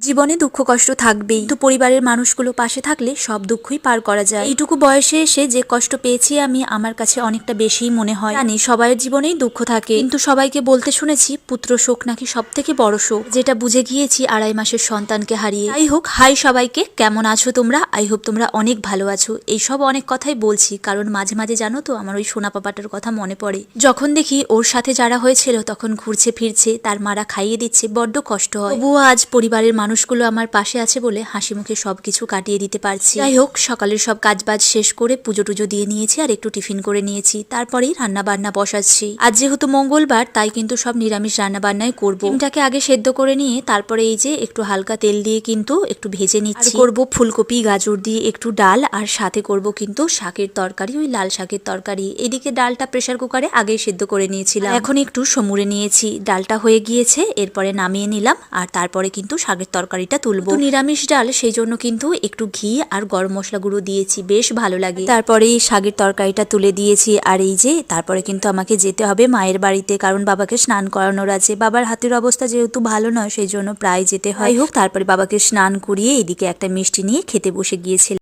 জীবনে দুঃখ কষ্ট থাকবেই, কিন্তু পরিবারের মানুষগুলো পাশে থাকলে সব দুঃখই পার করা যায়। এইটুকু বয়সে এসে যে কষ্ট পেয়েছি আমি, আমার কাছে অনেকটা বেশিই মনে হয়। জানি সবার জীবনেই দুঃখ থাকে, কিন্তু সবাইকে বলতে শুনেছি পুত্র শোক নাকি সব থেকে বড় শোক, যেটা বুঝে গিয়েছি 2.5 মাসের সন্তানকে হারিয়ে। যাই হোক, হাই সবাইকে, কেমন আছো তোমরা? আই হোপ তোমরা অনেক ভালো আছো। এইসব অনেক কথাই বলছি, কারণ মাঝে মাঝে জানো তো আমার ওই সোনা পাপাটার কথা মনে পড়ে। যখন দেখি ওর সাথে যারা হয়েছিল তখন ঘুরছে ফিরছে, তার মারা খাইয়ে দিচ্ছে, বড্ড কষ্ট হয়। তবুও আজ পরিবারের মানুষগুলো আমার পাশে আছে বলে হাসি মুখে সবকিছু কাটিয়ে দিতে পারছি। যাই হোক, সকালের সব কাজবাজ শেষ করে পুজো টুজো দিয়ে নিয়েছি আর একটু টিফিন করে নিয়েছি, তারপরেই রান্না বান্না বসাচ্ছি। আজ যেহেতু মঙ্গলবার তাই কিন্তু সব নিরামিষ রান্না বান্নাই করবো। ডিমটাকে আগে সেদ্ধ করে নিয়ে তারপরে এই যে একটু হালকা তেল দিয়ে কিন্তু একটু ভেজে নিচ্ছি। করব ফুলকপি গাজর দিয়ে একটু ডাল, আর সাথে করব কিন্তু শাকের তরকারি, ওই লাল শাকের তরকারি। এদিকে ডালটা প্রেসার কুকারে আগেই সেদ্ধ করে নিয়েছিলাম, এখন একটু সমুরে নিয়েছি। ডালটা হয়ে গিয়েছে, এরপরে নামিয়ে নিলাম আর তারপরে কিন্তু শাকের তরকারিটা তুলবো। নিরামিষ ডাল, সেই জন্য কিন্তু একটু ঘি আর গরম মশলা গুঁড়ো দিয়েছি, বেশ ভালো লাগে। তারপরে শাকের তরকারিটা তুলে দিয়েছি, আর এই যে তারপরে কিন্তু আমাকে যেতে হবে মায়ের বাড়িতে, কারণ বাবাকে স্নান করানোর আছে। বাবার হাতের অবস্থা যেহেতু ভালো নয়, সেই জন্য প্রায় যেতে হয়। হোক, তারপরে বাবাকে স্নান করিয়ে এদিকে একটা মিষ্টি নিয়ে খেতে বসে গিয়েছিলাম।